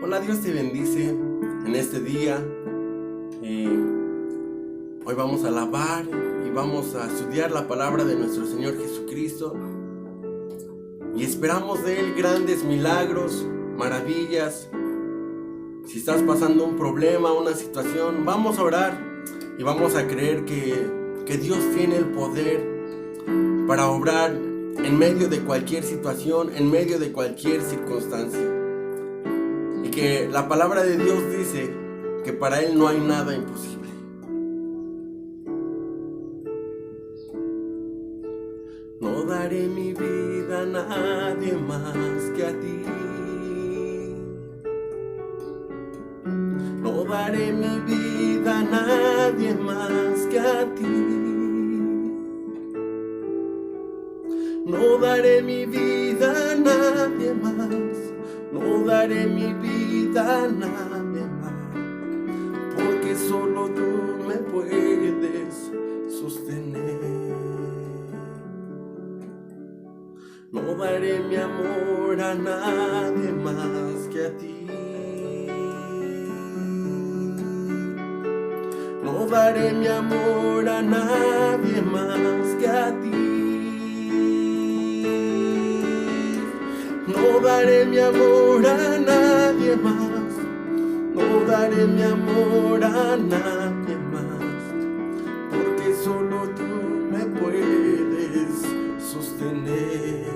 Hola, Dios te bendice en este día. Hoy vamos a alabar y vamos a estudiar la palabra de nuestro Señor Jesucristo. Y esperamos de Él grandes milagros, maravillas. Si estás pasando un problema, una situación, vamos a orar y vamos a creer que Dios tiene el poder para obrar en medio de cualquier situación, en medio de cualquier circunstancia. Y que la palabra de Dios dice que para Él no hay nada imposible. No daré mi vida a nadie más que a ti. No daré mi vida a nadie más que a ti. No daré mi vida a nadie más. No daré mi vida a nadie más. Porque solo tú me puedes sostener. No daré mi amor a nadie más que a ti. No daré mi amor a nadie más que a ti. No daré mi amor a nadie más. No daré mi amor a nadie más. Porque solo tú me puedes sostener.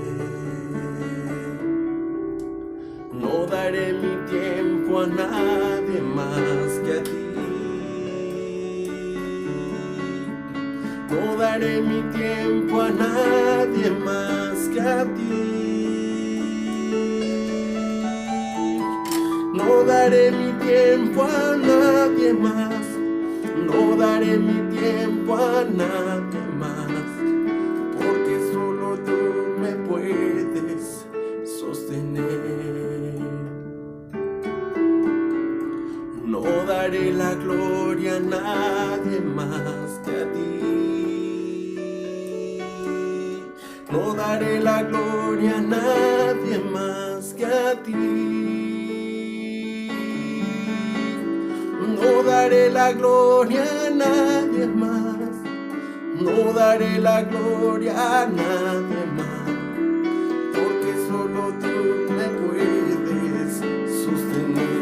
No daré mi tiempo a nadie más que a ti. No daré mi tiempo a nadie más que a ti. No daré mi tiempo a nadie más. No daré mi tiempo a nadie más. Porque solo tú me puedes sostener. No daré la gloria a nadie más que a ti. No daré la gloria a nadie más que a ti. No daré la gloria a nadie más. No daré la gloria a nadie más. Porque solo tú me puedes sostener.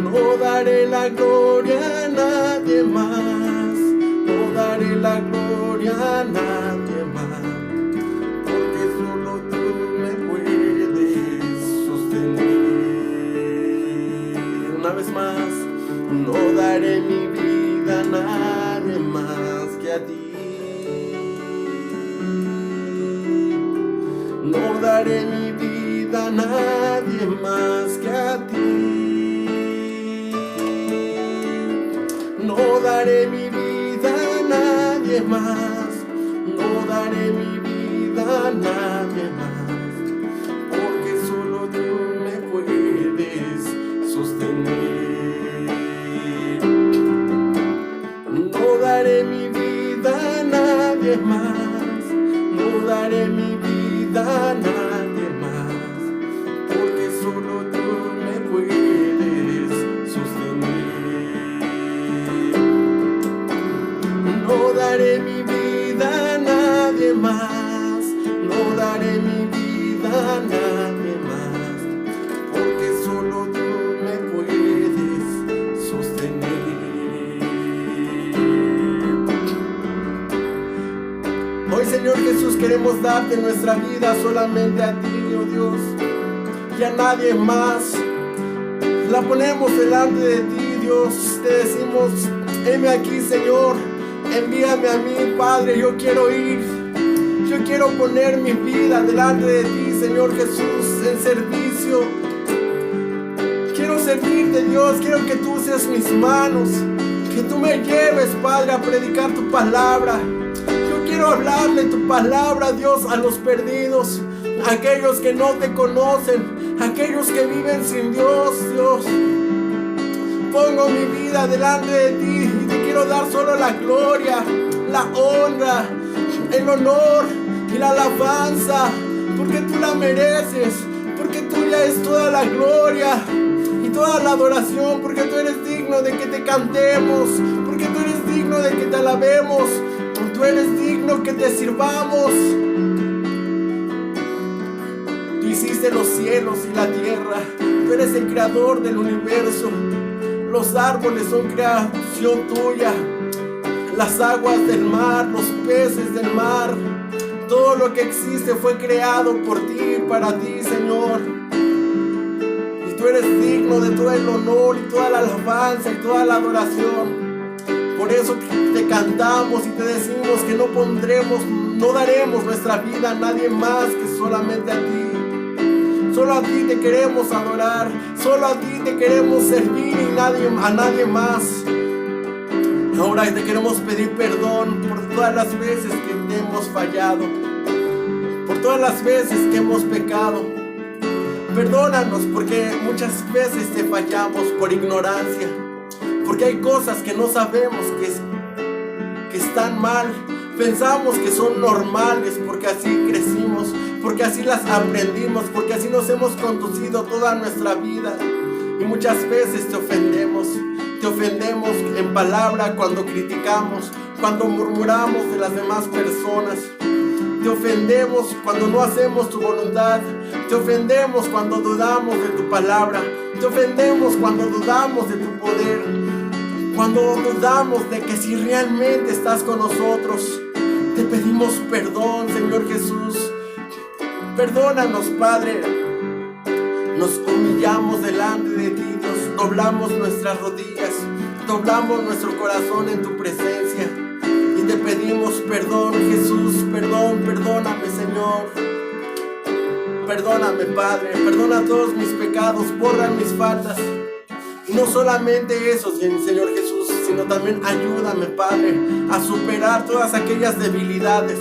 No daré la gloria a nadie más. No daré la gloria a nadie más. Porque solo tú me puedes sostener. Una vez más, no daré mi vida a nadie más que a ti. No daré mi vida a nadie más que a ti. No daré mi vida a nadie más. No daré mi vida a nadie más. Porque solo tú me puedes sostener. No daré mi vida a nadie más. No daré mi vida a nadie más. Porque solo tú me puedes sostener. No daré mi vida a nadie más. No daré mi vida a nadie más. Porque solo tú me puedes sostener. Hoy, Señor Jesús, queremos darte nuestra vida solamente a ti, oh Dios, y a nadie más. La ponemos delante de ti, Dios. Te decimos, heme aquí, Señor. Envíame a mí, Padre. Yo quiero ir. Yo quiero poner mi vida delante de ti, Señor Jesús, en servicio. Quiero servirte, Dios. Quiero que tú seas mis manos. Que tú me lleves, Padre, a predicar tu palabra. Yo quiero hablarle tu palabra, Dios, a los perdidos, a aquellos que no te conocen, a aquellos que viven sin Dios, Dios. Pongo mi vida delante de ti y te quiero dar solo la gloria, la honra, el honor y la alabanza porque tú la mereces, porque tuya es toda la gloria y toda la adoración, porque tú eres digno de que te cantemos, porque tú eres digno de que te alabemos, tú eres digno que te sirvamos. Tú hiciste los cielos y la tierra, tú eres el creador del universo. Los árboles son creación tuya, las aguas del mar, los peces del mar, todo lo que existe fue creado por ti y para ti, Señor. Y tú eres digno de todo el honor y toda la alabanza y toda la adoración. Por eso te cantamos y te decimos que no daremos nuestra vida a nadie más que solamente a ti. Solo a ti te queremos adorar, solo a ti te queremos servir y a nadie más. Ahora te queremos pedir perdón por todas las veces que te hemos fallado, por todas las veces que hemos pecado. Perdónanos porque muchas veces te fallamos por ignorancia, porque hay cosas que no sabemos que están mal. Pensamos que son normales porque así crecimos, porque así las aprendimos, porque así nos hemos conducido toda nuestra vida. Y muchas veces te ofendemos en palabra cuando criticamos, cuando murmuramos de las demás personas. Te ofendemos cuando no hacemos tu voluntad. Te ofendemos cuando dudamos de tu palabra. Te ofendemos cuando dudamos de tu poder. Cuando dudamos de que si realmente estás con nosotros. Te pedimos perdón, Señor Jesús. Perdónanos, Padre. Nos humillamos delante de ti, Dios. Doblamos nuestras rodillas, doblamos nuestro corazón en tu presencia. Y te pedimos perdón, Jesús. Perdóname, Señor. Perdóname, Padre. Perdona todos mis pecados, borra mis faltas. Y no solamente eso, Señor Jesús, sino también ayúdame, Padre, a superar todas aquellas debilidades,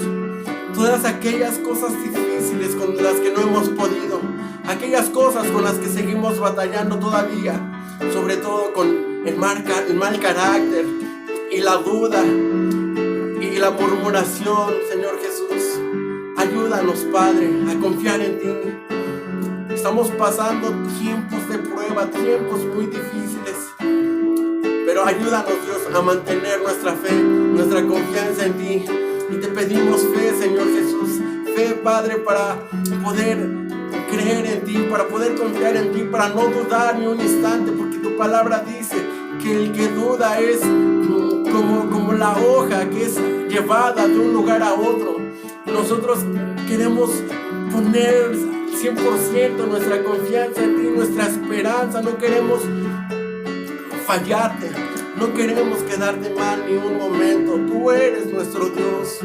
todas aquellas cosas difíciles con las que no hemos podido, aquellas cosas con las que seguimos batallando todavía, sobre todo con el mal carácter y la duda y la murmuración, Señor Jesús. Ayúdanos, Padre, a confiar en ti. Estamos pasando tiempos de prueba, tiempos muy difíciles, pero ayúdanos, Dios, a mantener nuestra fe, nuestra confianza en ti. Y te pedimos fe, Señor Jesús, fe, Padre, para poder creer en ti, para poder confiar en ti, para no dudar ni un instante, porque tu palabra dice que el que duda es como la hoja que es llevada de un lugar a otro. Nosotros queremos poner 100% nuestra confianza en ti, nuestra esperanza. No queremos fallarte, no queremos quedarte mal ni un momento. Tú eres nuestro Dios.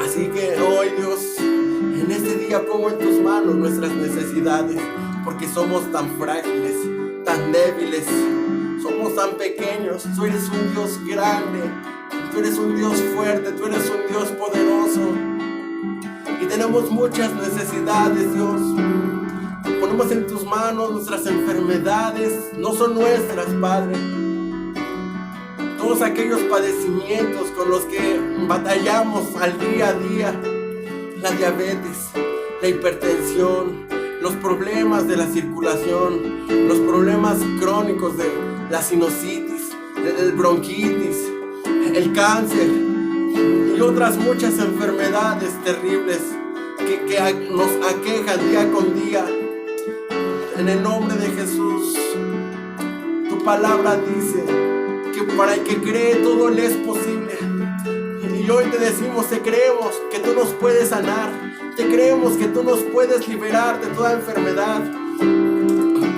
Así que hoy, Dios, en este día pongo en tus manos nuestras necesidades, porque somos tan frágiles, tan débiles, somos tan pequeños. Tú eres un Dios grande, tú eres un Dios fuerte, tú eres un Dios poderoso. Y tenemos muchas necesidades, Dios. Ponemos en tus manos nuestras enfermedades, no son nuestras, Padre. Todos aquellos padecimientos con los que batallamos al día a día, la diabetes, la hipertensión, los problemas de la circulación, los problemas crónicos de la sinusitis, el bronquitis, el cáncer y otras muchas enfermedades terribles que nos aquejan día con día. En el nombre de Jesús, tu palabra dice que para el que cree todo le es posible. Y hoy te decimos, te creemos que tú nos puedes sanar, te creemos que tú nos puedes liberar de toda enfermedad.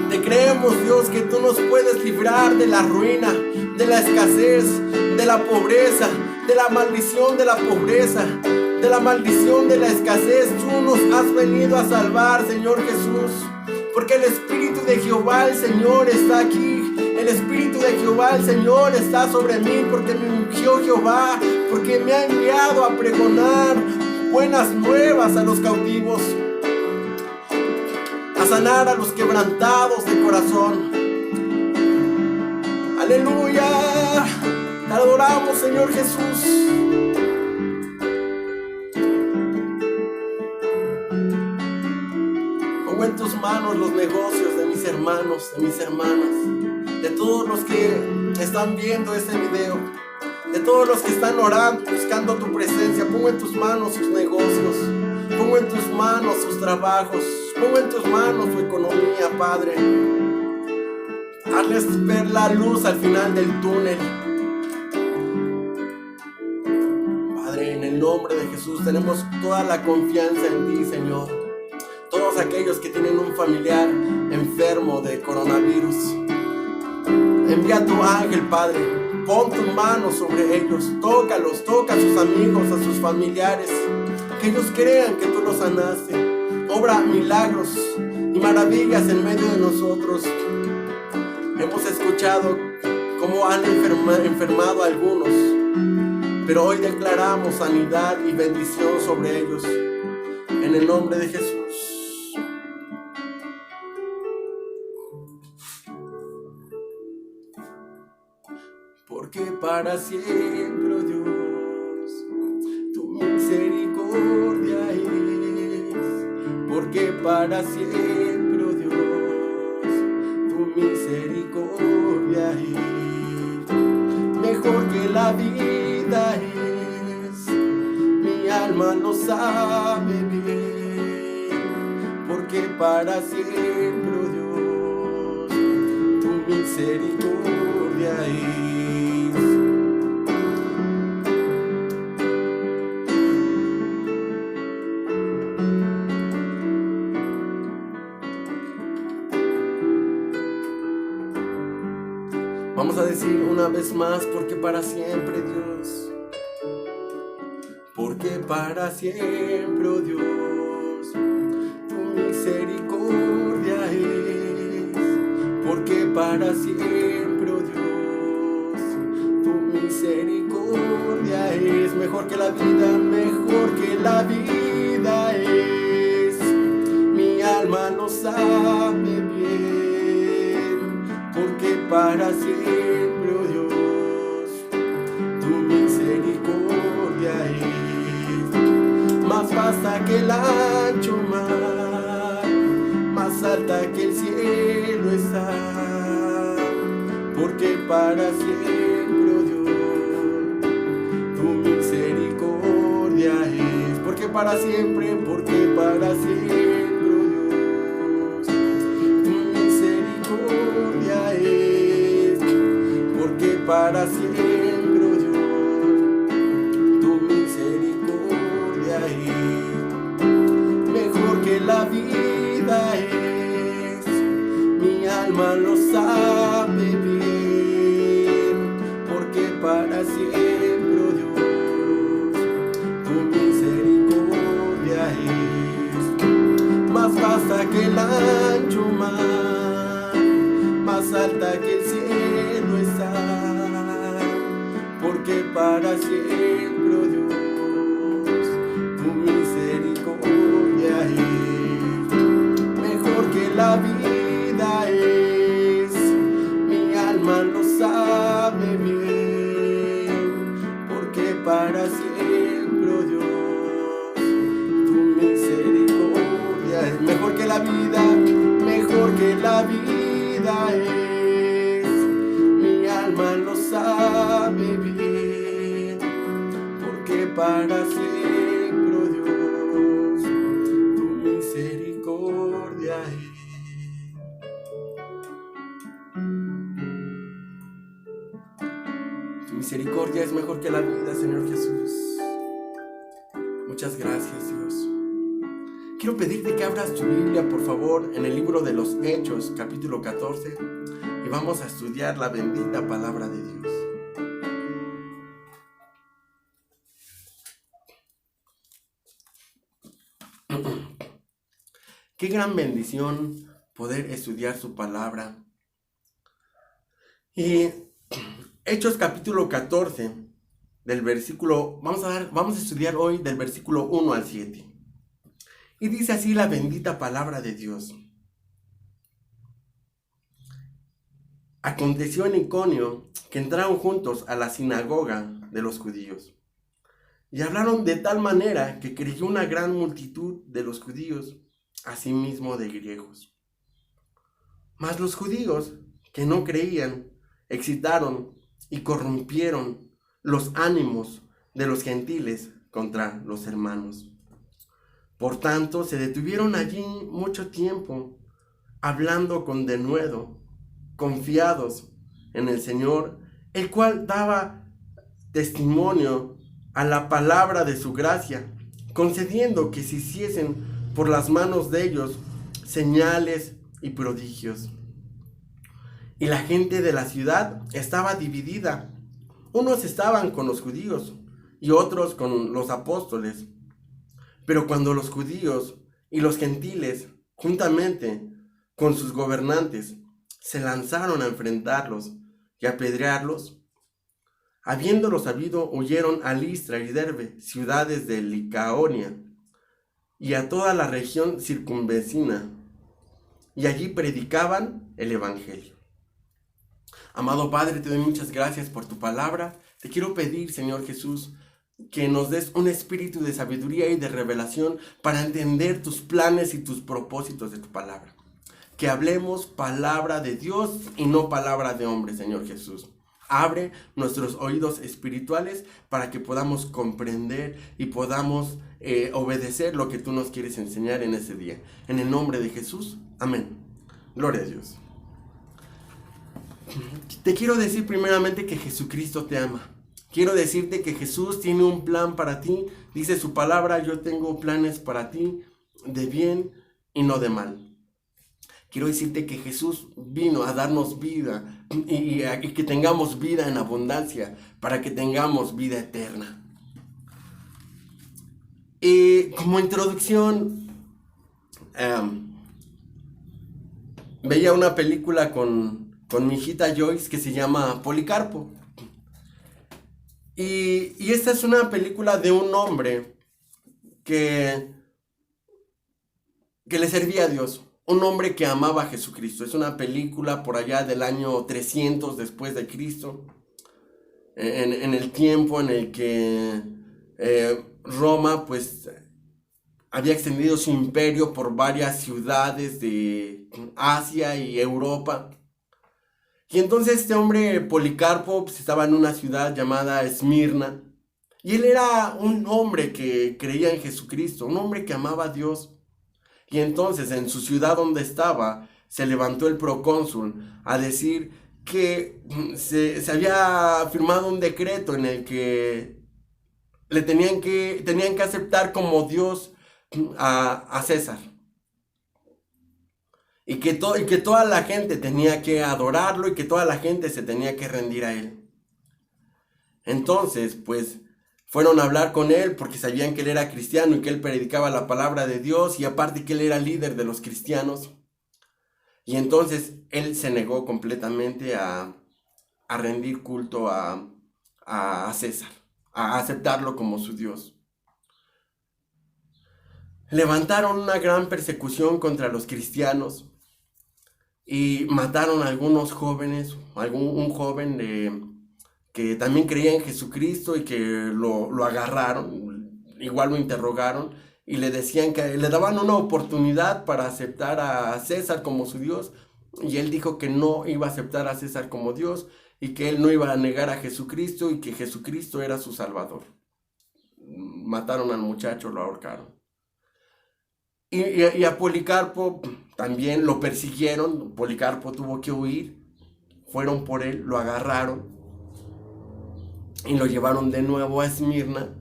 Te creemos, Dios, que tú nos puedes librar de la ruina, de la escasez, de la pobreza, de la maldición de la pobreza, de la maldición de la escasez. Tú nos has venido a salvar, Señor Jesús, porque el Espíritu de Jehová, el Señor, está aquí. El Espíritu de Jehová, el Señor, está sobre mí, porque me ungió Jehová, porque me ha enviado a pregonar buenas nuevas a los cautivos, a sanar a los quebrantados de corazón. Aleluya, te adoramos, Señor Jesús. Pongo en tus manos los negocios de mis hermanos, de mis hermanas, de todos los que están viendo este video, de todos los que están orando, buscando tu presencia. Pongo en tus manos sus negocios, pongo en tus manos sus trabajos, pongo en tus manos su economía, Padre. Hazles ver la luz al final del túnel. Padre, en el nombre de Jesús tenemos toda la confianza en ti, Señor. Todos aquellos que tienen un familiar enfermo de coronavirus, envía tu ángel, Padre. Pon tu mano sobre ellos, tócalos, toca a sus amigos, a sus familiares, que ellos crean que tú los sanaste. Obra milagros y maravillas en medio de nosotros. Hemos escuchado cómo han enfermado a algunos, pero hoy declaramos sanidad y bendición sobre ellos, en el nombre de Jesús. Porque para siempre, oh Dios, tu misericordia es. Porque para siempre, oh Dios, tu misericordia es. Mejor que la vida es. Mi alma lo sabe bien. Porque para siempre, oh Dios, tu misericordia es. Vamos a decir una vez más, porque para siempre, Dios. Porque para siempre, oh Dios, tu misericordia es. Porque para siempre, oh Dios, tu misericordia es. Mejor que la vida, mejor que la vida es. Mi alma lo sabe bien. Porque para siempre, oh Dios, tu misericordia es. Más vasta que el ancho mar, más alta que el cielo está. Porque para siempre, oh Dios, tu misericordia es. Porque para siempre, porque para siempre, oh Dios, tu misericordia es. Porque para siempre, oh Dios, tu misericordia es. Mejor que la vida es. Mi alma lo sabe bien. Porque para siempre, oh Dios, tu misericordia es. Más vasta que el ancho mar, más alta que el cielo está. Porque para siempre, oh Dios, tu misericordia es. Mejor que la vida es. Mi alma lo sabe bien. Porque para siempre, oh Dios, tu misericordia es. Mejor que la vida, mejor que la vida es. Mi alma lo sabe bien. Porque para siempre, oh Dios, tu misericordia es. Tu misericordia es mejor que la vida, Señor Jesús. Muchas gracias, Dios. Quiero pedirte que abras tu Biblia, por favor, en el libro de los Hechos, capítulo 14, y vamos a estudiar la bendita palabra de Dios. Qué gran bendición poder estudiar su palabra. Y Hechos capítulo 14, del versículo, vamos a estudiar hoy del versículo 1 al 7. Y dice así la bendita palabra de Dios. Aconteció en Iconio que entraron juntos a la sinagoga de los judíos. Y hablaron de tal manera que creyó una gran multitud de los judíos asimismo de griegos. Mas los judíos que no creían excitaron y corrompieron los ánimos de los gentiles contra los hermanos. Por tanto, se detuvieron allí mucho tiempo, hablando con denuedo, confiados en el Señor, el cual daba testimonio a la palabra de su gracia, concediendo que se hiciesen por las manos de ellos señales y prodigios. Y la gente de la ciudad estaba dividida. Unos estaban con los judíos y otros con los apóstoles. Pero cuando los judíos y los gentiles, juntamente con sus gobernantes, se lanzaron a enfrentarlos y a apedrearlos, habiéndolo sabido, huyeron a Listra y Derbe, ciudades de Licaonia, y a toda la región circunvecina, y allí predicaban el evangelio. Amado Padre, te doy muchas gracias por tu palabra. Te quiero pedir, Señor Jesús, que nos des un espíritu de sabiduría y de revelación para entender tus planes y tus propósitos de tu palabra. Que hablemos palabra de Dios y no palabra de hombre, Señor Jesús. Abre nuestros oídos espirituales para que podamos comprender y podamos obedecer lo que tú nos quieres enseñar en ese día. En el nombre de Jesús, amén. Gloria a Dios. Te quiero decir primeramente que Jesucristo te ama. Quiero decirte que Jesús tiene un plan para ti. Dice su palabra, yo tengo planes para ti de bien y no de mal. Quiero decirte que Jesús vino a darnos vida y que tengamos vida en abundancia, para que tengamos vida eterna. Y como introducción, veía una película con mi hijita Joyce que se llama Policarpo. Y esta es una película de un hombre que le servía a Dios. Un hombre que amaba a Jesucristo. Es una película por allá del año 300 después de Cristo. En el tiempo en el que Roma pues había extendido su imperio por varias ciudades de Asia y Europa. Y entonces este hombre Policarpo pues, estaba en una ciudad llamada Esmirna. Y él era un hombre que creía en Jesucristo. Un hombre que amaba a Dios. Y entonces en su ciudad donde estaba se levantó el procónsul a decir que se había firmado un decreto en el que tenían que aceptar como Dios a César. Y que toda la gente tenía que adorarlo y que toda la gente se tenía que rendir a él. Entonces, pues fueron a hablar con él porque sabían que él era cristiano y que él predicaba la palabra de Dios y aparte que él era líder de los cristianos. Y entonces él se negó completamente a rendir culto a César, a aceptarlo como su Dios. Levantaron una gran persecución contra los cristianos y mataron a algunos jóvenes, un joven que también creía en Jesucristo y que lo agarraron, igual lo interrogaron y le decían que le daban una oportunidad para aceptar a César como su Dios, y él dijo que no iba a aceptar a César como Dios y que él no iba a negar a Jesucristo y que Jesucristo era su Salvador. Mataron al muchacho, lo ahorcaron. Y a Policarpo también lo persiguieron. Policarpo tuvo que huir, fueron por él, lo agarraron y lo llevaron de nuevo a Esmirna,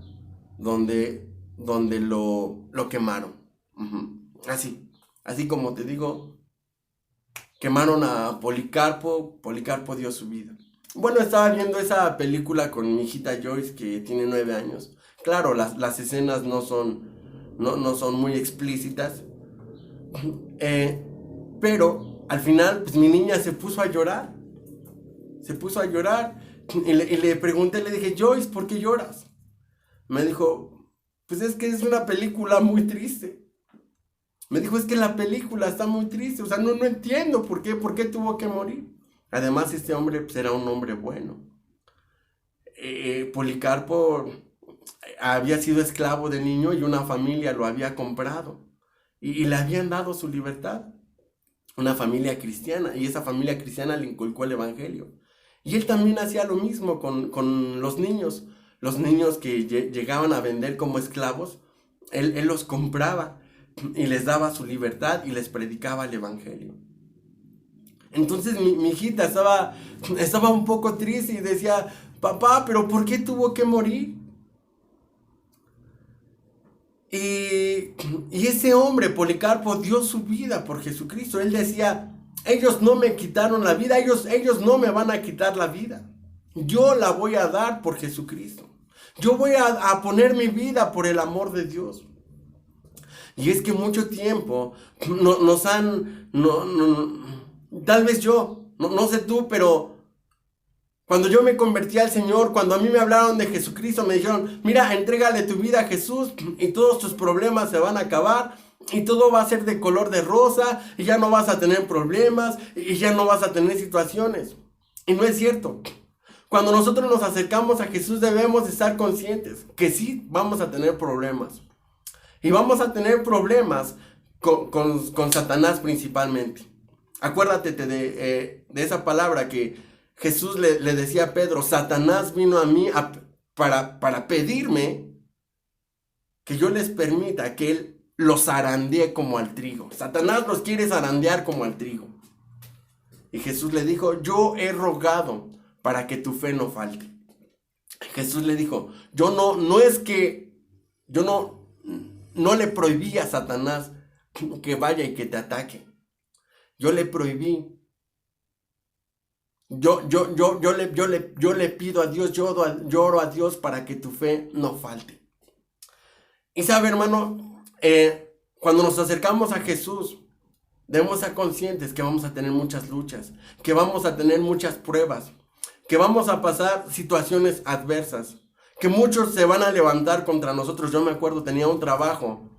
donde lo quemaron. Así como te digo, quemaron a Policarpo. Policarpo dio su vida. Bueno, estaba viendo esa película con mi hijita Joyce, que tiene 9 años. Claro, las escenas no son muy explícitas. Pero al final, pues mi niña se puso a llorar. Y le pregunté, le dije, Joyce, ¿por qué lloras? Me dijo, pues es que es una película muy triste. Me dijo, es que la película está muy triste. O sea, no entiendo por qué tuvo que morir. Además, este hombre pues, era un hombre bueno. Policarpo había sido esclavo de niño y una familia lo había comprado. y le habían dado su libertad. Una familia cristiana, y esa familia cristiana le inculcó el evangelio. Y él también hacía lo mismo con los niños que llegaban a vender como esclavos. Él los compraba y les daba su libertad y les predicaba el evangelio. Entonces mi hijita estaba un poco triste y decía: papá, ¿pero por qué tuvo que morir? Y ese hombre, Policarpo, dio su vida por Jesucristo. Él decía: ellos no me quitaron la vida, ellos no me van a quitar la vida. Yo la voy a dar por Jesucristo. Yo voy a poner mi vida por el amor de Dios. Y es que mucho tiempo nos han, tal vez yo, no sé tú, pero cuando yo me convertí al Señor, cuando a mí me hablaron de Jesucristo, me dijeron: mira, entrégale tu vida a Jesús y todos tus problemas se van a acabar y todo va a ser de color de rosa y ya no vas a tener problemas y ya no vas a tener situaciones. Y no es cierto. Cuando nosotros nos acercamos a Jesús debemos estar conscientes que sí vamos a tener problemas. Y vamos a tener problemas con Satanás principalmente. Acuérdate de esa palabra que Jesús le decía a Pedro: Satanás vino a mí para pedirme que yo les permita que él los zarandee como al trigo. Satanás los quiere zarandear como al trigo. Y Jesús le dijo: yo he rogado para que tu fe no falte. Jesús le dijo: yo no le prohibí a Satanás que vaya y que te ataque. Yo le prohibí. Yo le pido a Dios, yo oro a Dios para que tu fe no falte. Y sabe, hermano, cuando nos acercamos a Jesús, debemos estar conscientes que vamos a tener muchas luchas, que vamos a tener muchas pruebas, que vamos a pasar situaciones adversas, que muchos se van a levantar contra nosotros. Yo me acuerdo, tenía un trabajo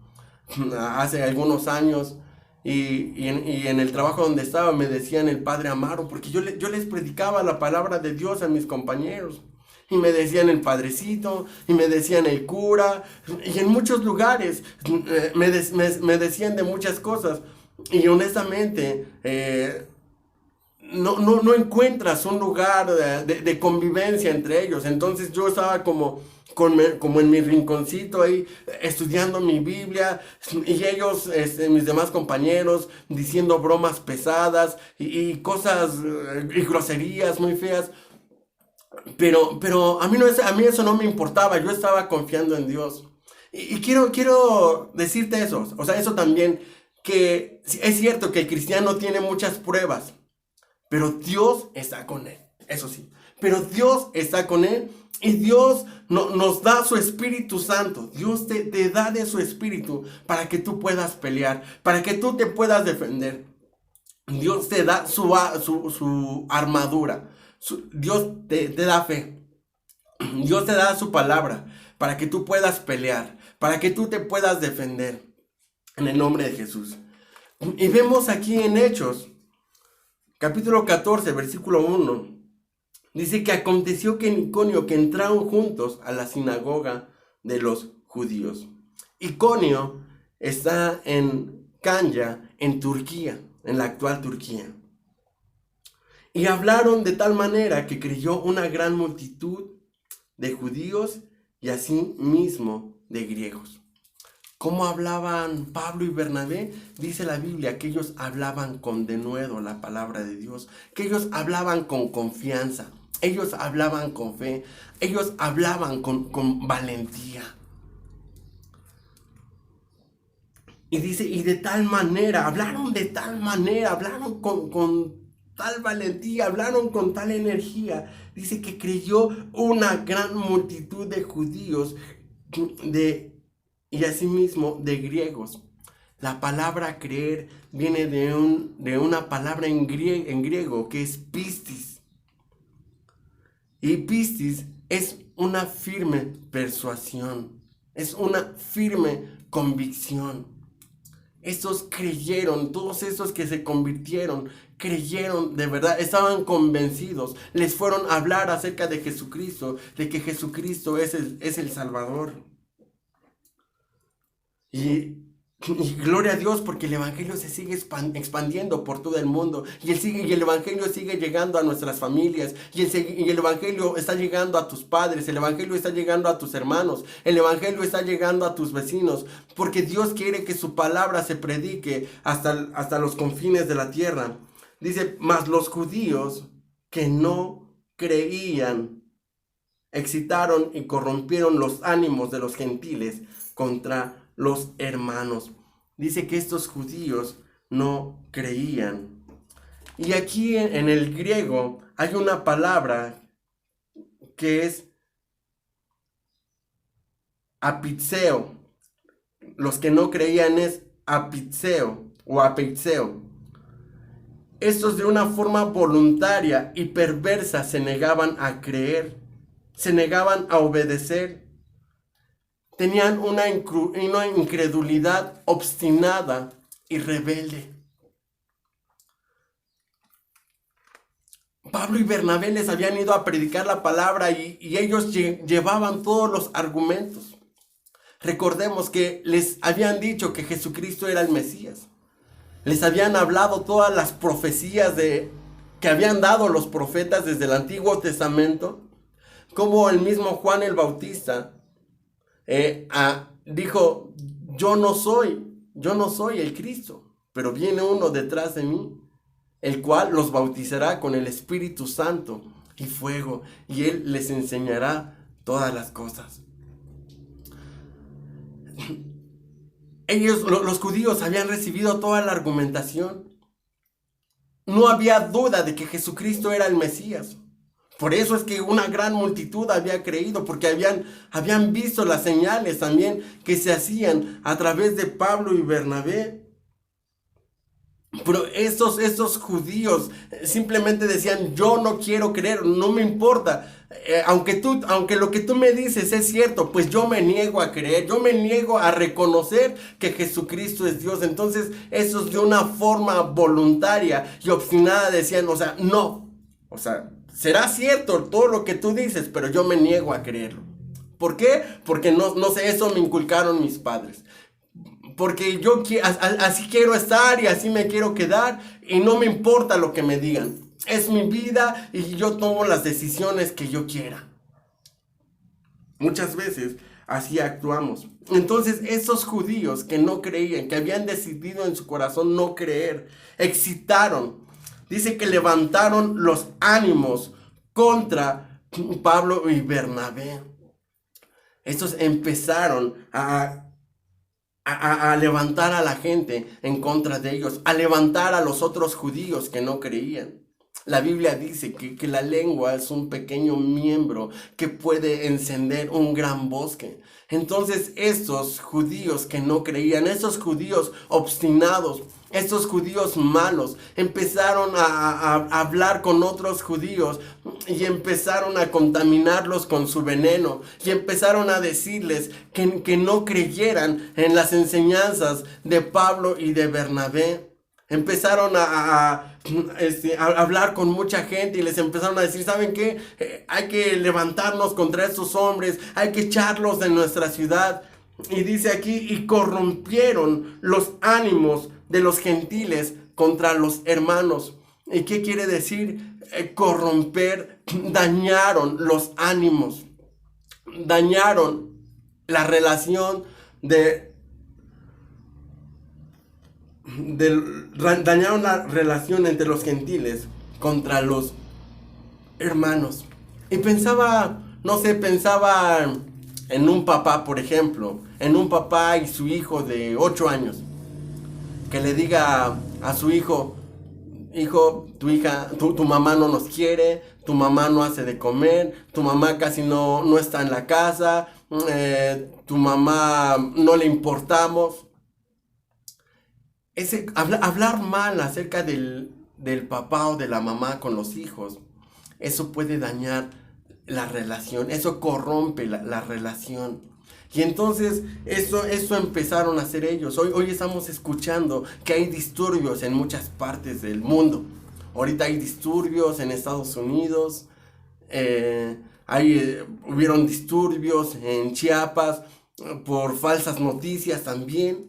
hace algunos años y en el trabajo donde estaba me decían el Padre Amaro, porque yo les predicaba la palabra de Dios a mis compañeros. Y me decían el Padrecito, y me decían el cura, y en muchos lugares me decían de muchas cosas. Y honestamente, no encuentras un lugar de convivencia entre ellos. Entonces yo estaba como en mi rinconcito ahí estudiando mi Biblia, y ellos, mis demás compañeros, diciendo bromas pesadas y cosas y groserías muy feas. Pero a mí eso no me importaba. Yo estaba confiando en Dios. Y quiero decirte eso. O sea, eso también, que es cierto que el cristiano tiene muchas pruebas, pero Dios está con él. Eso sí. Pero Dios está con él. Y Dios nos da su Espíritu Santo. Dios te da de su Espíritu para que tú puedas pelear, para que tú te puedas defender. Dios te da su armadura. Dios te da fe. Dios te da su palabra para que tú puedas pelear, para que tú te puedas defender en el nombre de Jesús. Y vemos aquí en Hechos, capítulo 14, versículo 1. Dice que aconteció que en Iconio que entraron juntos a la sinagoga de los judíos. Iconio está en Kanya, en Turquía, en la actual Turquía. Y hablaron de tal manera que creyó una gran multitud de judíos y asimismo de griegos. ¿Cómo hablaban Pablo y Bernabé? Dice la Biblia que ellos hablaban con denuedo la palabra de Dios, que ellos hablaban con confianza, ellos hablaban con fe, ellos hablaban con valentía. Y dice, y de tal manera, hablaron con tal valentía, hablaron con tal energía. Dice que creyó una gran multitud de judíos y asimismo de griegos. La palabra creer viene de una palabra en griego que es pistis. Y pistis es una firme persuasión, es una firme convicción. Estos creyeron, todos estos que se convirtieron, creyeron de verdad, estaban convencidos, les fueron a hablar acerca de Jesucristo, de que Jesucristo es el Salvador. Y Y gloria a Dios porque el Evangelio se sigue expandiendo por todo el mundo. Y el Evangelio sigue llegando a nuestras familias. Y el Evangelio está llegando a tus padres. El Evangelio está llegando a tus hermanos. El Evangelio está llegando a tus vecinos. Porque Dios quiere que su palabra se predique hasta los confines de la tierra. Dice, mas los judíos que no creían excitaron y corrompieron los ánimos de los gentiles contra los hermanos. Dice que estos judíos no creían. Y aquí en el griego hay una palabra que es apitseo. Los que no creían es apitseo o apitseo. Estos de una forma voluntaria y perversa se negaban a creer, se negaban a obedecer. Tenían una incredulidad obstinada y rebelde. Pablo y Bernabé les habían ido a predicar la palabra y ellos llevaban todos los argumentos. Recordemos que les habían dicho que Jesucristo era el Mesías. Les habían hablado todas las profecías que habían dado los profetas desde el Antiguo Testamento, como el mismo Juan el Bautista dijo, yo no soy el Cristo, pero viene uno detrás de mí, el cual los bautizará con el Espíritu Santo y fuego, y él les enseñará todas las cosas. Ellos, los judíos, habían recibido toda la argumentación. No había duda de que Jesucristo era el Mesías. Por eso es que una gran multitud había creído, porque habían visto las señales también que se hacían a través de Pablo y Bernabé. Pero estos judíos simplemente decían, yo no quiero creer, no me importa. Aunque lo que tú me dices es cierto, pues yo me niego a creer, yo me niego a reconocer que Jesucristo es Dios. Entonces esos de una forma voluntaria y obstinada decían, no, será cierto todo lo que tú dices, pero yo me niego a creerlo. ¿Por qué? Porque no sé, eso me inculcaron mis padres. Porque yo así quiero estar y así me quiero quedar y no me importa lo que me digan. Es mi vida y yo tomo las decisiones que yo quiera. Muchas veces así actuamos. Entonces esos judíos que no creían, que habían decidido en su corazón no creer, excitaron. Dice que levantaron los ánimos contra Pablo y Bernabé. Estos empezaron a levantar a la gente en contra de ellos, a levantar a los otros judíos que no creían. La Biblia dice que la lengua es un pequeño miembro que puede encender un gran bosque. Entonces estos judíos que no creían, estos judíos obstinados, estos judíos malos, empezaron a hablar con otros judíos y empezaron a contaminarlos con su veneno y empezaron a decirles que no creyeran en las enseñanzas de Pablo y de Bernabé. Empezaron a hablar con mucha gente y les empezaron a decir, ¿saben qué? Hay que levantarnos contra estos hombres, hay que echarlos de nuestra ciudad. Y dice aquí, y corrompieron los ánimos de los gentiles contra los hermanos. ¿Y qué quiere decir? Corromper, dañaron los ánimos, dañaron la relación dañaron la relación entre los gentiles contra los hermanos. Y pensaba en un papá, por ejemplo, en un papá y su hijo de 8 años, que le diga a su hijo, tu mamá no nos quiere, tu mamá no hace de comer, tu mamá casi no está en la casa, tu mamá no le importamos. Hablar mal acerca del papá o de la mamá con los hijos, eso puede dañar la relación, eso corrompe la relación. Y entonces eso empezaron a hacer ellos. Hoy estamos escuchando que hay disturbios en muchas partes del mundo. Ahorita hay disturbios en Estados Unidos, hubieron disturbios en Chiapas por falsas noticias también.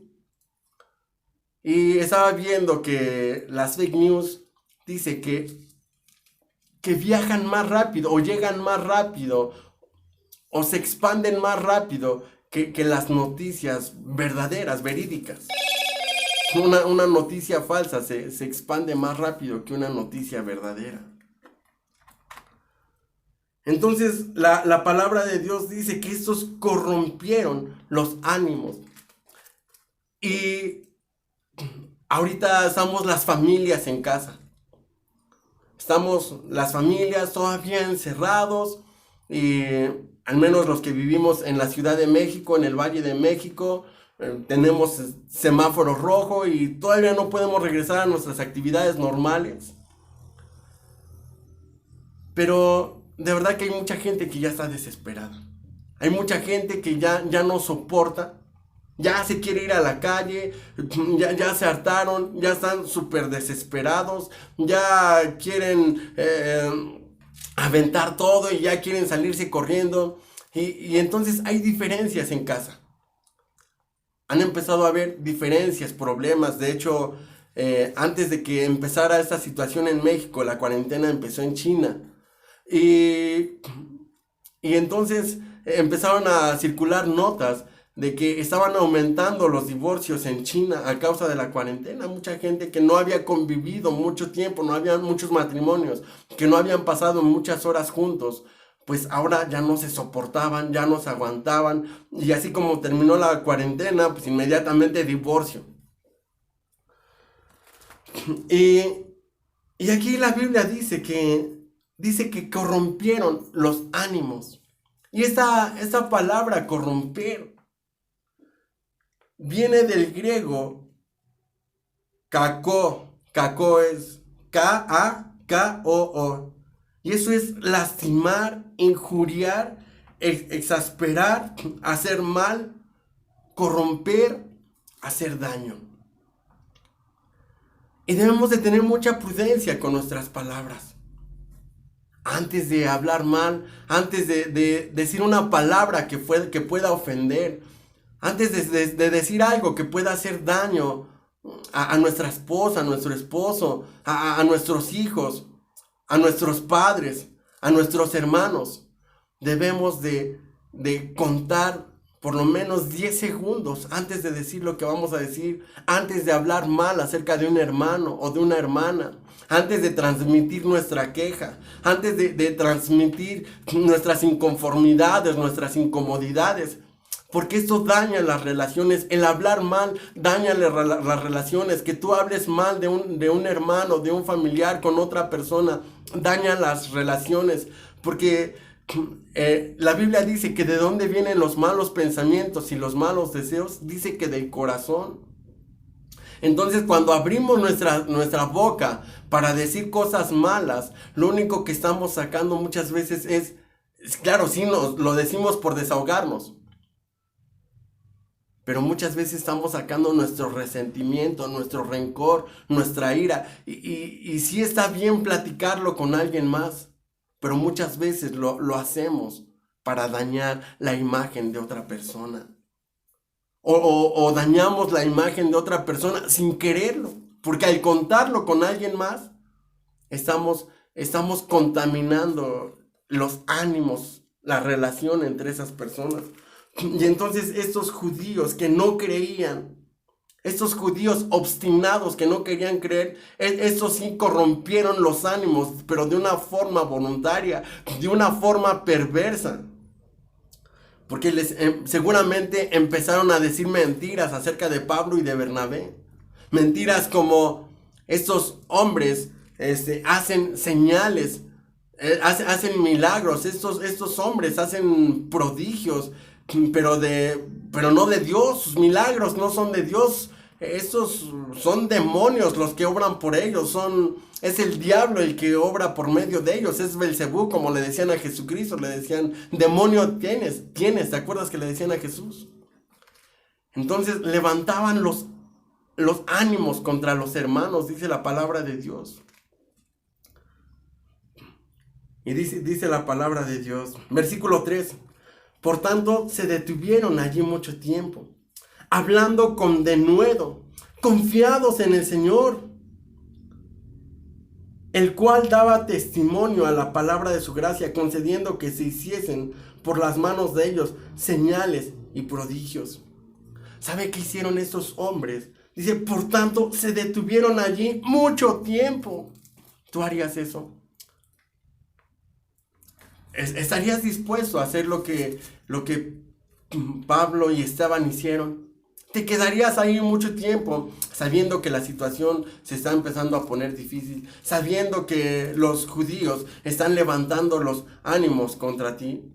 Y estaba viendo que las fake news dice que viajan más rápido o llegan más rápido o se expanden más rápido que las noticias verdaderas, verídicas. Una noticia falsa se expande más rápido que una noticia verdadera. Entonces la palabra de Dios dice que estos corrompieron los ánimos. Y ahorita estamos las familias en casa. Estamos las familias todavía encerrados. Y al menos los que vivimos en la Ciudad de México, en el Valle de México, tenemos semáforo rojo y todavía no podemos regresar a nuestras actividades normales. Pero de verdad que hay mucha gente que ya está desesperada. Hay mucha gente que ya no soporta. Ya se quiere ir a la calle, ya se hartaron, ya están súper desesperados, ya quieren aventar todo y ya quieren salirse corriendo. Y entonces hay diferencias en casa. Han empezado a haber diferencias, problemas. De hecho, antes de que empezara esta situación en México, la cuarentena empezó en China. Y entonces empezaron a circular notas de que estaban aumentando los divorcios en China a causa de la cuarentena. Mucha gente que no había convivido mucho tiempo, no había muchos matrimonios, que no habían pasado muchas horas juntos, pues ahora ya no se soportaban, ya no se aguantaban, y así como terminó la cuarentena, pues inmediatamente divorcio. Y aquí la Biblia dice que corrompieron los ánimos. Y esta palabra corromper viene del griego kakó. Kakó es K-A-K-O-O. Y eso es lastimar, injuriar, exasperar, hacer mal, corromper, hacer daño. Y debemos de tener mucha prudencia con nuestras palabras. Antes de hablar mal, antes de decir una palabra que pueda ofender, antes de decir algo que pueda hacer daño a nuestra esposa, a nuestro esposo, a nuestros hijos, a nuestros padres, a nuestros hermanos, debemos de contar por lo menos 10 segundos antes de decir lo que vamos a decir, antes de hablar mal acerca de un hermano o de una hermana, antes de transmitir nuestra queja, antes de transmitir nuestras inconformidades, nuestras incomodidades. Porque esto daña las relaciones. El hablar mal daña las relaciones. Que tú hables mal de un hermano, de un familiar con otra persona, daña las relaciones. Porque la Biblia dice que de dónde vienen los malos pensamientos y los malos deseos, dice que del corazón. Entonces cuando abrimos nuestra boca para decir cosas malas, lo único que estamos sacando muchas veces es claro, sí, lo decimos por desahogarnos. Pero muchas veces estamos sacando nuestro resentimiento, nuestro rencor, nuestra ira. Y sí está bien platicarlo con alguien más. Pero muchas veces lo hacemos para dañar la imagen de otra persona. O dañamos la imagen de otra persona sin quererlo. Porque al contarlo con alguien más, estamos contaminando los ánimos, la relación entre esas personas. Y entonces estos judíos que no creían, estos judíos obstinados que no querían creer, estos sí corrompieron los ánimos, pero de una forma voluntaria, de una forma perversa. Porque seguramente empezaron a decir mentiras acerca de Pablo y de Bernabé. Mentiras como estos hombres hacen señales, hacen milagros, estos hombres hacen prodigios, pero no de Dios. Sus milagros no son de Dios. Estos son demonios los que obran por ellos. Es el diablo el que obra por medio de ellos. Es Belcebú, como le decían a Jesucristo. Le decían, demonio tienes. ¿Te acuerdas que le decían a Jesús? Entonces levantaban los ánimos contra los hermanos, dice la palabra de Dios. Y dice la palabra de Dios, versículo 3. Por tanto, se detuvieron allí mucho tiempo, hablando con denuedo confiados en el Señor, el cual daba testimonio a la palabra de su gracia, concediendo que se hiciesen por las manos de ellos señales y prodigios. ¿Sabe qué hicieron estos hombres? Dice, por tanto, se detuvieron allí mucho tiempo. ¿Tú harías eso? ¿Estarías dispuesto a hacer lo que Pablo y Esteban hicieron? ¿Te quedarías ahí mucho tiempo sabiendo que la situación se está empezando a poner difícil? Sabiendo que los judíos están levantando los ánimos contra ti.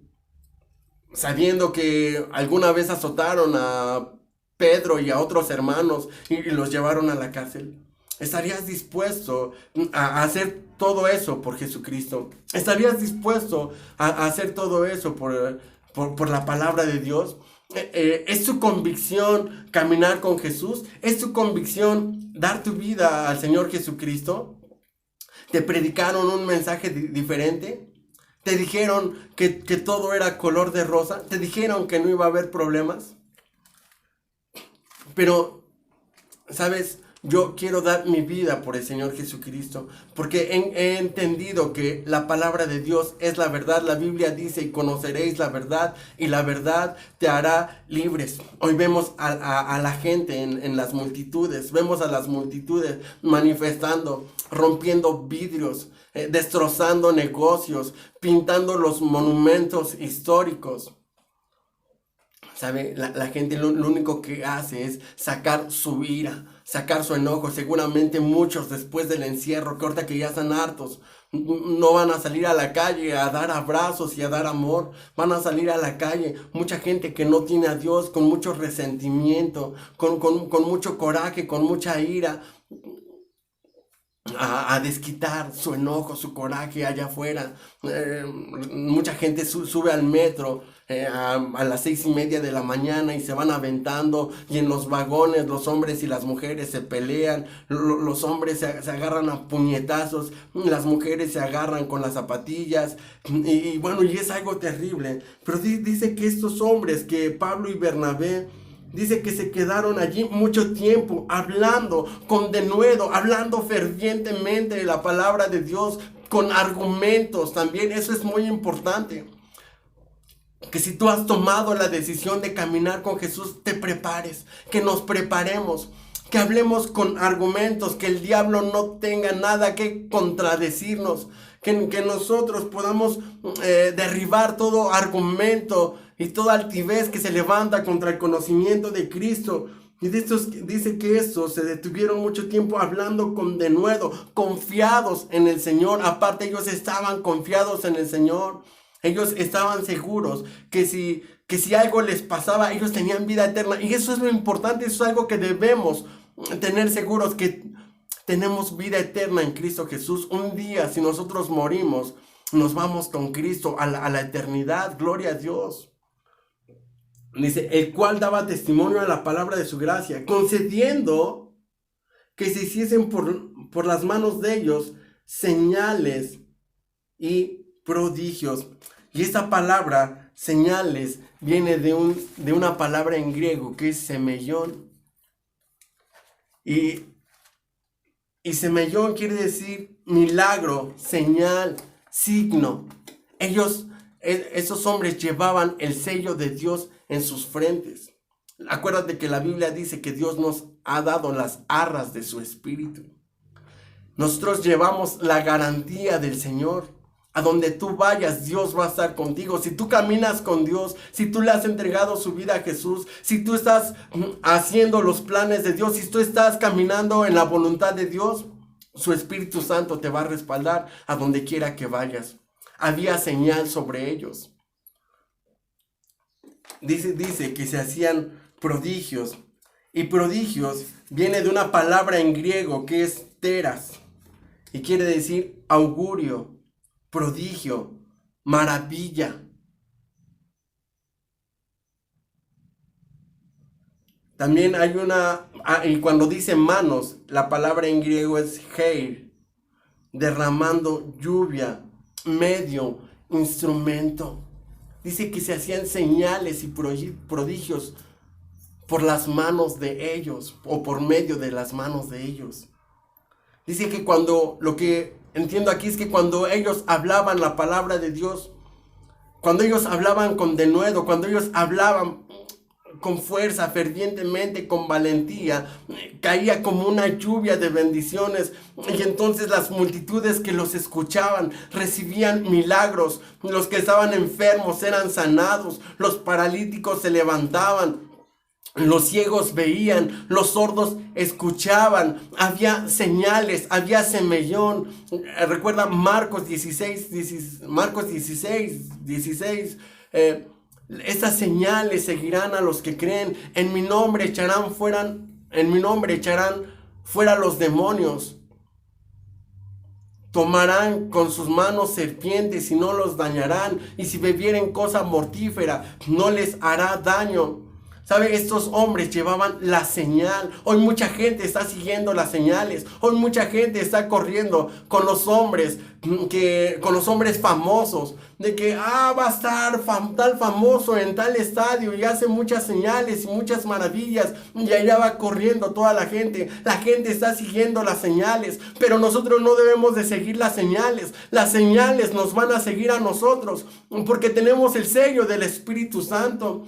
Sabiendo que alguna vez azotaron a Pedro y a otros hermanos y los llevaron a la cárcel. ¿Estarías dispuesto a hacer todo eso por Jesucristo? ¿Estarías dispuesto a hacer todo eso por la palabra de Dios? ¿Es tu convicción caminar con Jesús? ¿Es tu convicción dar tu vida al Señor Jesucristo? ¿Te predicaron un mensaje diferente? ¿Te dijeron que todo era color de rosa? ¿Te dijeron que no iba a haber problemas? Pero, ¿sabes? Yo quiero dar mi vida por el Señor Jesucristo, porque he entendido que la palabra de Dios es la verdad. La Biblia dice, y conoceréis la verdad, y la verdad te hará libres. Hoy vemos a la gente en las multitudes, vemos a las multitudes manifestando, rompiendo vidrios, destrozando negocios, pintando los monumentos históricos. ¿Sabe? La gente lo único que hace es sacar su ira, sacar su enojo. Seguramente muchos después del encierro, que ahorita que ya están hartos, no van a salir a la calle a dar abrazos y a dar amor. Van a salir a la calle mucha gente que no tiene a Dios, con mucho resentimiento, con mucho coraje, con mucha ira, a desquitar su enojo, su coraje allá afuera. Mucha gente sube al metro a las 6:30 de la mañana y se van aventando, y en los vagones los hombres y las mujeres se pelean. Los hombres se agarran a puñetazos, las mujeres se agarran con las zapatillas, y bueno, y es algo terrible. Pero dice que estos hombres, que Pablo y Bernabé, dice que se quedaron allí mucho tiempo hablando con denuedo, hablando fervientemente de la palabra de Dios, con argumentos también. Eso es muy importante. Que si tú has tomado la decisión de caminar con Jesús, te prepares, que nos preparemos, que hablemos con argumentos, que el diablo no tenga nada que contradecirnos, que nosotros podamos derribar todo argumento y toda altivez que se levanta contra el conocimiento de Cristo. Y dice que estos se detuvieron mucho tiempo hablando con denuedo, confiados en el Señor. Aparte, ellos estaban confiados en el Señor. Ellos estaban seguros que si algo les pasaba, ellos tenían vida eterna. Y eso es lo importante, eso es algo que debemos tener seguros, que tenemos vida eterna en Cristo Jesús. Un día, si nosotros morimos, nos vamos con Cristo a la eternidad. Gloria a Dios. Dice, el cual daba testimonio a la palabra de su gracia, concediendo que se hiciesen por las manos de ellos señales y prodigios. Y esta palabra, señales, viene de una palabra en griego que es semeión. Y semeión quiere decir milagro, señal, signo. Esos hombres llevaban el sello de Dios en sus frentes. Acuérdate que la Biblia dice que Dios nos ha dado las arras de su espíritu. Nosotros llevamos la garantía del Señor. A donde tú vayas, Dios va a estar contigo. Si tú caminas con Dios, si tú le has entregado su vida a Jesús, si tú estás haciendo los planes de Dios, si tú estás caminando en la voluntad de Dios, su Espíritu Santo te va a respaldar a donde quiera que vayas. Había señal sobre ellos. Dice que se hacían prodigios. Y prodigios viene de una palabra en griego que es teras. Y quiere decir augurio, prodigio, maravilla. También hay y cuando dice manos, la palabra en griego es heir, derramando lluvia, medio, instrumento. Dice que se hacían señales y prodigios por las manos de ellos o por medio de las manos de ellos. Dice que lo que entiendo aquí es que cuando ellos hablaban la palabra de Dios, cuando ellos hablaban con denuedo, cuando ellos hablaban con fuerza, fervientemente, con valentía, caía como una lluvia de bendiciones, y entonces las multitudes que los escuchaban recibían milagros. Los que estaban enfermos eran sanados, los paralíticos se levantaban, los ciegos veían, los sordos escuchaban, había señales, había semellón. Recuerda Marcos 16. Estas señales seguirán a los que creen. En mi nombre echarán fuera los demonios. Tomarán con sus manos serpientes y no los dañarán. Y si bebieren cosa mortífera, no les hará daño. ¿Sabe? Estos hombres llevaban la señal. Hoy mucha gente está siguiendo las señales. Hoy mucha gente está corriendo con los hombres, con los hombres famosos. De que, va a estar tal famoso en tal estadio y hace muchas señales y muchas maravillas. Y allá va corriendo toda la gente. La gente está siguiendo las señales. Pero nosotros no debemos de seguir las señales. Las señales nos van a seguir a nosotros. Porque tenemos el sello del Espíritu Santo.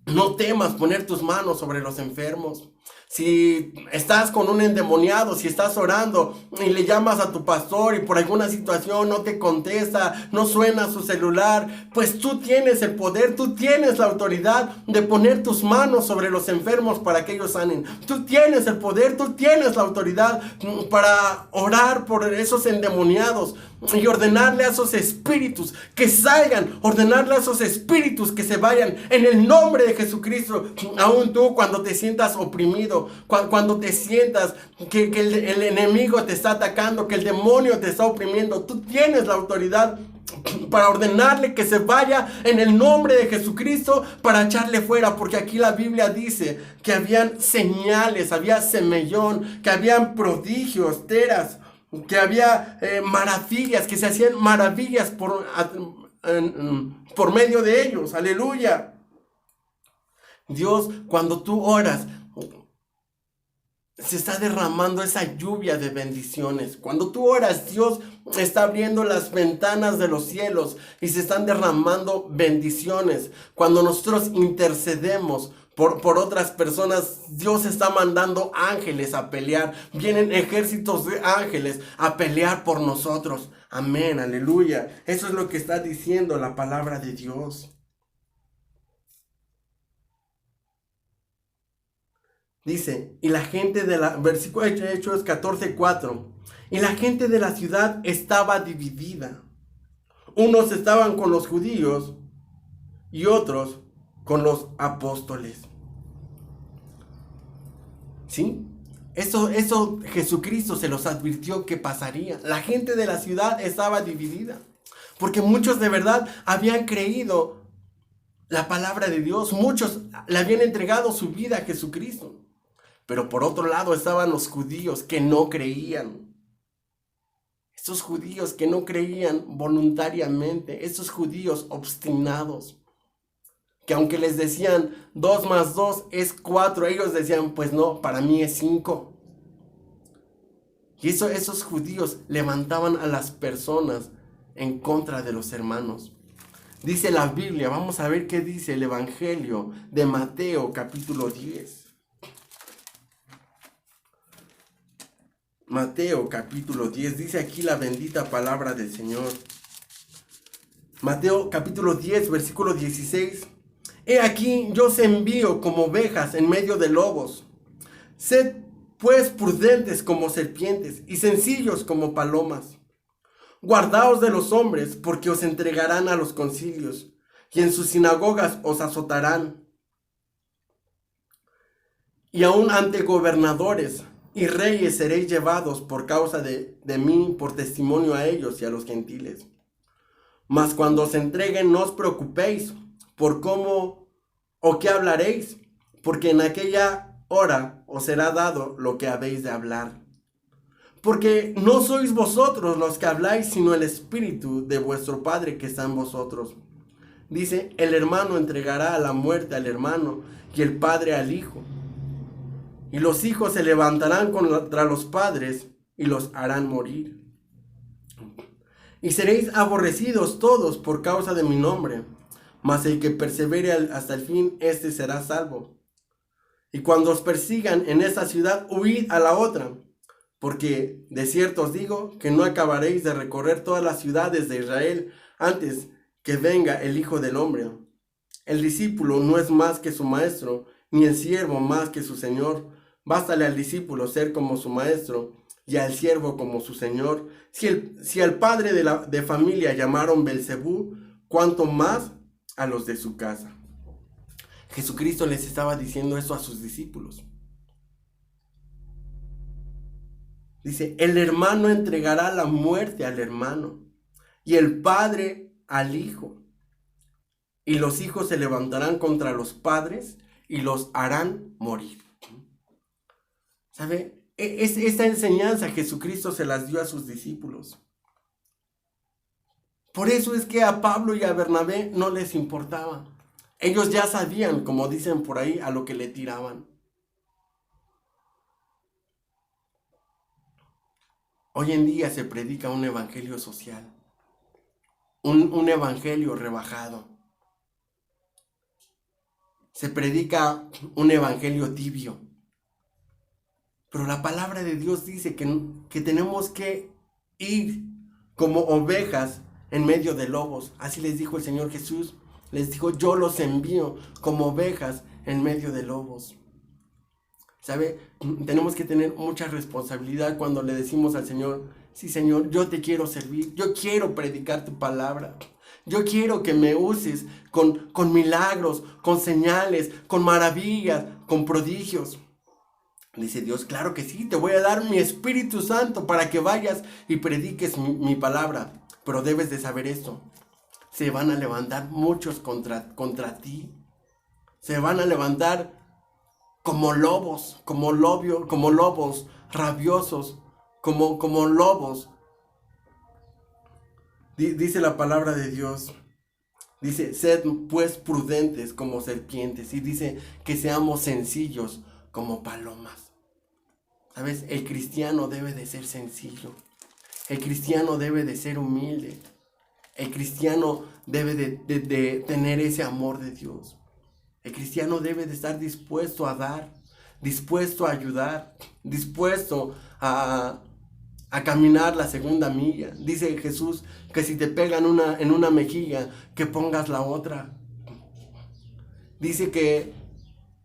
No temas poner tus manos sobre los enfermos. Si estás con un endemoniado, si estás orando y le llamas a tu pastor y por alguna situación no te contesta, no suena su celular, pues tú tienes el poder, tú tienes la autoridad de poner tus manos sobre los enfermos para que ellos sanen. Tú tienes el poder, tú tienes la autoridad para orar por esos endemoniados y ordenarle a esos espíritus que salgan, ordenarle a esos espíritus que se vayan en el nombre de Jesucristo. Aún tú, cuando te sientas oprimido, cuando te sientas que el enemigo te está atacando, que el demonio te está oprimiendo, tú tienes la autoridad para ordenarle que se vaya en el nombre de Jesucristo, para echarle fuera. Porque aquí la Biblia dice que habían señales, había semellón, que habían prodigios, teras, que había maravillas, que se hacían maravillas por medio de ellos. Aleluya. Dios, cuando tú oras, se está derramando esa lluvia de bendiciones. Cuando tú oras, Dios está abriendo las ventanas de los cielos y se están derramando bendiciones. Cuando nosotros intercedemos por otras personas, Dios está mandando ángeles a pelear. Vienen ejércitos de ángeles a pelear por nosotros. Amén, aleluya. Eso es lo que está diciendo la palabra de Dios. Dice, y la gente de la, versículo de Hechos 14:4, y la gente de la ciudad estaba dividida. Unos estaban con los judíos y otros con los apóstoles. ¿Sí? Eso Jesucristo se los advirtió que pasaría. La gente de la ciudad estaba dividida, porque muchos de verdad habían creído la palabra de Dios. Muchos le habían entregado su vida a Jesucristo. Pero por otro lado estaban los judíos que no creían. Estos judíos que no creían voluntariamente. Estos judíos obstinados. Que aunque les decían 2 más 2 es 4. Ellos decían, pues no, para mí es 5. Y esos judíos levantaban a las personas en contra de los hermanos. Dice la Biblia, vamos a ver qué dice el Evangelio de Mateo capítulo 10. Mateo capítulo 10, dice aquí la bendita palabra del Señor. Mateo capítulo 10, versículo 16. He aquí yo os envío como ovejas en medio de lobos. Sed pues prudentes como serpientes y sencillos como palomas. Guardaos de los hombres, porque os entregarán a los concilios, y en sus sinagogas os azotarán. Y aun ante gobernadores y reyes seréis llevados por causa de mí, por testimonio a ellos y a los gentiles. Mas cuando os entreguen, no os preocupéis por cómo o qué hablaréis, porque en aquella hora os será dado lo que habéis de hablar. Porque no sois vosotros los que habláis, sino el Espíritu de vuestro Padre que está en vosotros. Dice, el hermano entregará a la muerte al hermano, y el padre al hijo. Y los hijos se levantarán contra los padres y los harán morir. Y seréis aborrecidos todos por causa de mi nombre, mas el que persevere hasta el fin, éste será salvo. Y cuando os persigan en esta ciudad, huid a la otra, porque de cierto os digo que no acabaréis de recorrer todas las ciudades de Israel antes que venga el Hijo del Hombre. El discípulo no es más que su maestro, ni el siervo más que su señor. Bástale al discípulo ser como su maestro y al siervo como su señor. Si al padre de familia llamaron Belcebú, cuánto más a los de su casa. Jesucristo les estaba diciendo eso a sus discípulos. Dice, el hermano entregará la muerte al hermano y el padre al hijo. Y los hijos se levantarán contra los padres y los harán morir. ¿Sabe? Esta enseñanza Jesucristo se las dio a sus discípulos. Por eso es que a Pablo y a Bernabé no les importaba. Ellos ya sabían, como dicen por ahí, a lo que le tiraban. Hoy en día se predica un evangelio social, un evangelio rebajado. Se predica un evangelio tibio. Pero la palabra de Dios dice que tenemos que ir como ovejas en medio de lobos. Así les dijo el Señor Jesús. Les dijo, yo los envío como ovejas en medio de lobos. ¿Sabe? Tenemos que tener mucha responsabilidad cuando le decimos al Señor, sí Señor, yo te quiero servir, yo quiero predicar tu palabra. Yo quiero que me uses con milagros, con señales, con maravillas, con prodigios. Dice Dios, claro que sí, te voy a dar mi Espíritu Santo para que vayas y prediques mi palabra. Pero debes de saber esto. Se van a levantar muchos contra ti. Se van a levantar como lobos, como lobos rabiosos, como lobos. Dice la palabra de Dios. Dice, sed pues prudentes como serpientes. Y dice que seamos sencillos como palomas. ¿Sabes? El cristiano debe de ser sencillo. El cristiano debe de ser humilde. El cristiano debe de tener ese amor de Dios. El cristiano debe de estar dispuesto a dar, dispuesto a ayudar, dispuesto a caminar la segunda milla. Dice Jesús que si te pegan en una mejilla, que pongas la otra. Dice que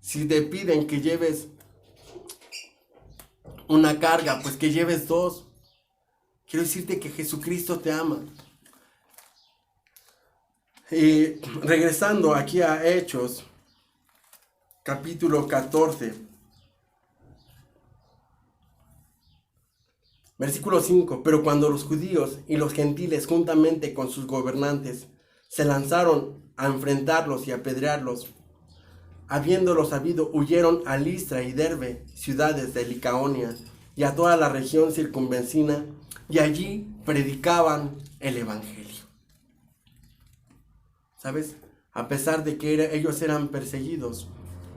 si te piden que lleves una carga, pues que lleves dos. Quiero decirte que Jesucristo te ama. Y regresando aquí a Hechos, capítulo 14, versículo 5. Pero cuando los judíos y los gentiles, juntamente con sus gobernantes, se lanzaron a enfrentarlos y a apedrearlos, habiéndolo sabido, huyeron a Listra y Derbe, ciudades de Licaonia, y a toda la región circunvecina, y allí predicaban el evangelio. ¿Sabes? A pesar de que ellos eran perseguidos,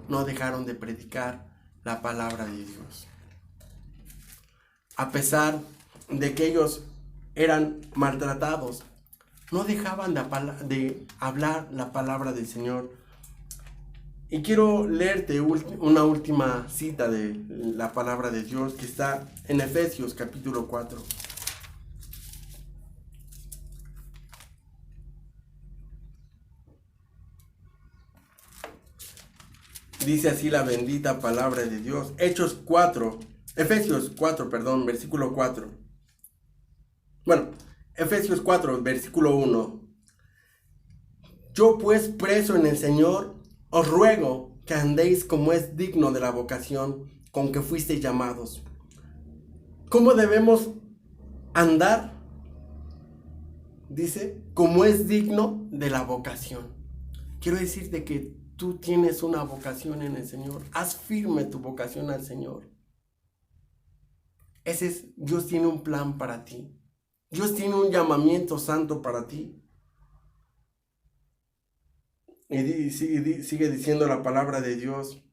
no dejaron de predicar la palabra de Dios. A pesar de que ellos eran maltratados, no dejaban de hablar la palabra del Señor. Y quiero leerte una última cita de la palabra de Dios que está en Efesios capítulo 4. Dice así la bendita palabra de Dios. Efesios 4, versículo 4. Bueno, Efesios 4, versículo 1. Yo pues, preso en el Señor, os ruego que andéis como es digno de la vocación con que fuisteis llamados. ¿Cómo debemos andar? Dice, como es digno de la vocación. Quiero decirte que tú tienes una vocación en el Señor. Haz firme tu vocación al Señor. Dios tiene un plan para ti. Dios tiene un llamamiento santo para ti. Y sigue diciendo la palabra de Dios.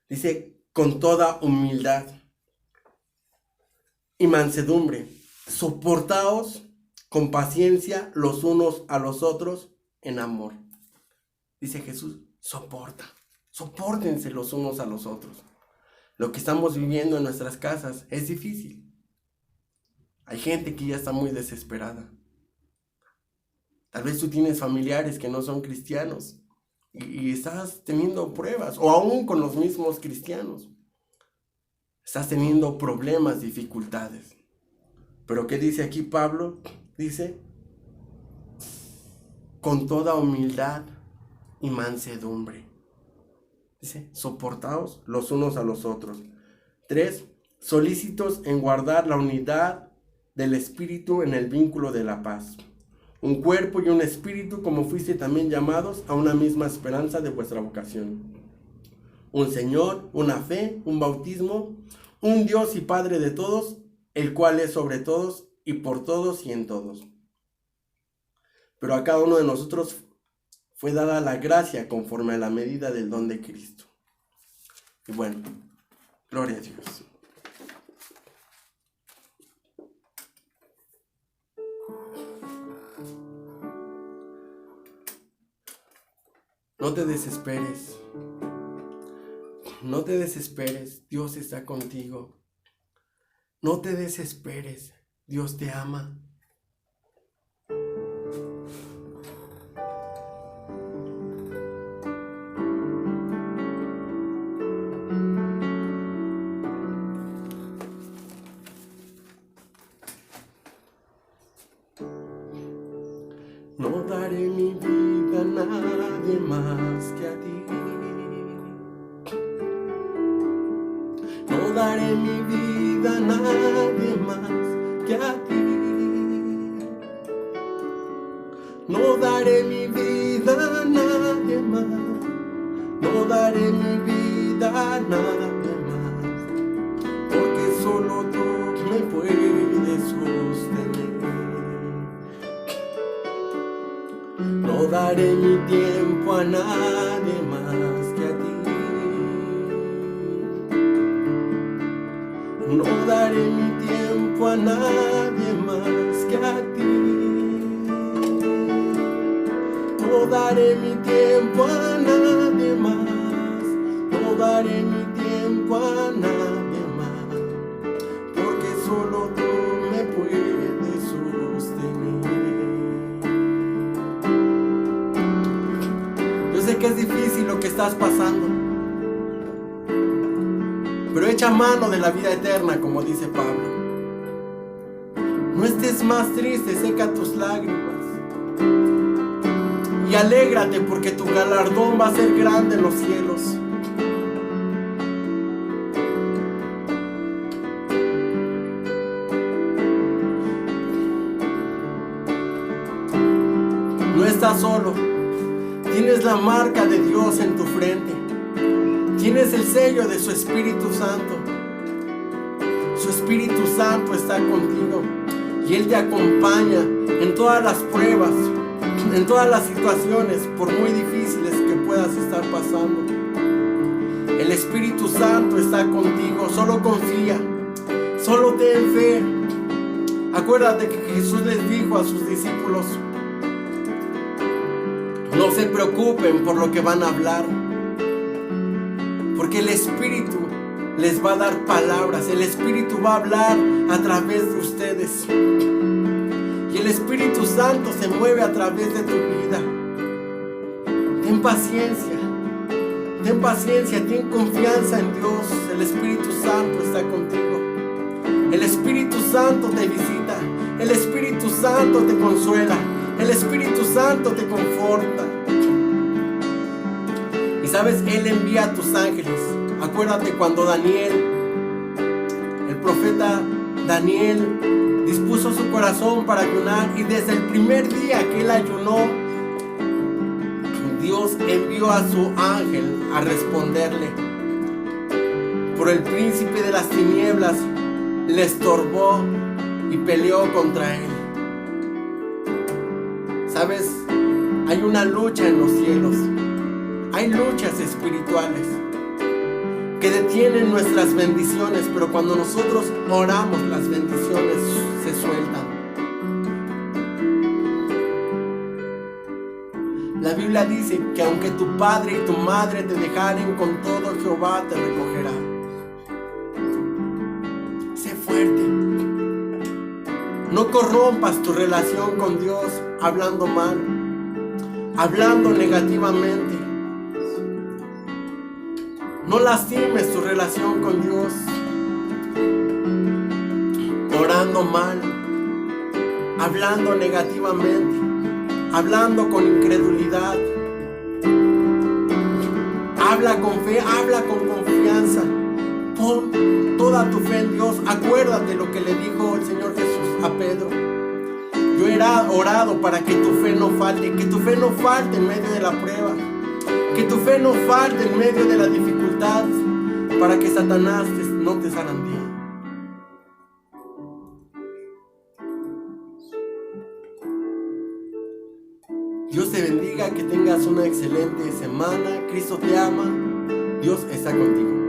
Dice, con toda humildad y mansedumbre, soportaos con paciencia los unos a los otros en amor. Dice Jesús, sopórtense los unos a los otros. Lo que estamos viviendo en nuestras casas es difícil. Hay gente que ya está muy desesperada. Tal vez tú tienes familiares que no son cristianos y estás teniendo pruebas, o aún con los mismos cristianos. Estás teniendo problemas, dificultades. Pero ¿qué dice aquí Pablo? Dice, con toda humildad y mansedumbre. Dice, soportaos los unos a los otros. 3, solícitos en guardar la unidad del espíritu en el vínculo de la paz. Un cuerpo y un espíritu, como fuiste también llamados a una misma esperanza de vuestra vocación. Un Señor, una fe, un bautismo, un Dios y Padre de todos, el cual es sobre todos y por todos y en todos. Pero a cada uno de nosotros fue dada la gracia conforme a la medida del don de Cristo. Y bueno, gloria a Dios. No te desesperes. No te desesperes. Dios está contigo. No te desesperes. Dios te ama. No daré mi vida a nadie más que a ti. No daré mi vida a nadie más que a ti. No daré mi vida a nadie más. No daré mi vida a nadie más. Porque solo tú me puedes sostener. No daré mi tiempo a nadie más que a ti. No daré mi tiempo a nadie más que a ti. No daré mi tiempo a nadie más. No daré mi tiempo a nadie más. Porque solo tú me puedes sostener. Yo sé que es difícil lo que estás pasando, pero echa mano de la vida eterna, como dice Pablo. No estés más triste, seca tus lágrimas. Y alégrate porque tu galardón va a ser grande en los cielos. No estás solo. Tienes la marca de Dios en tu frente. Tienes el sello de su Espíritu Santo. Su Espíritu Santo está contigo y Él te acompaña en todas las pruebas, en todas las situaciones, por muy difíciles que puedas estar pasando. El Espíritu Santo está contigo. Solo confía, solo ten fe. Acuérdate que Jesús les dijo a sus discípulos: no se preocupen por lo que van a hablar, porque el Espíritu les va a dar palabras. El Espíritu va a hablar a través de ustedes. Y el Espíritu Santo se mueve a través de tu vida. Ten paciencia. Ten paciencia, ten confianza en Dios. El Espíritu Santo está contigo. El Espíritu Santo te visita. El Espíritu Santo te consuela. El Espíritu Santo te conforta. Y sabes, Él envía a tus ángeles. Acuérdate cuando Daniel, el profeta Daniel, dispuso su corazón para ayunar, y desde el primer día que él ayunó, Dios envió a su ángel a responderle. Por el príncipe de las tinieblas le estorbó y peleó contra él. ¿Sabes? Hay una lucha en los cielos. Hay luchas espirituales que detienen nuestras bendiciones, pero cuando nosotros oramos, las bendiciones se sueltan. La Biblia dice que aunque tu padre y tu madre te dejaren, con todo Jehová te recogerá. Sé fuerte. No corrompas tu relación con Dios hablando mal, hablando negativamente. No lastimes tu relación con Dios orando mal, hablando negativamente, hablando con incredulidad. Habla con fe, habla con confianza. Pon toda tu fe en Dios. Acuérdate lo que le dijo el Señor Jesús a Pedro. Yo he orado para que tu fe no falte, que tu fe no falte en medio de la prueba, que tu fe no falte en medio de la dificultad, para que Satanás no te zarandee. Dios te bendiga, que tengas una excelente semana. Cristo te ama, Dios está contigo.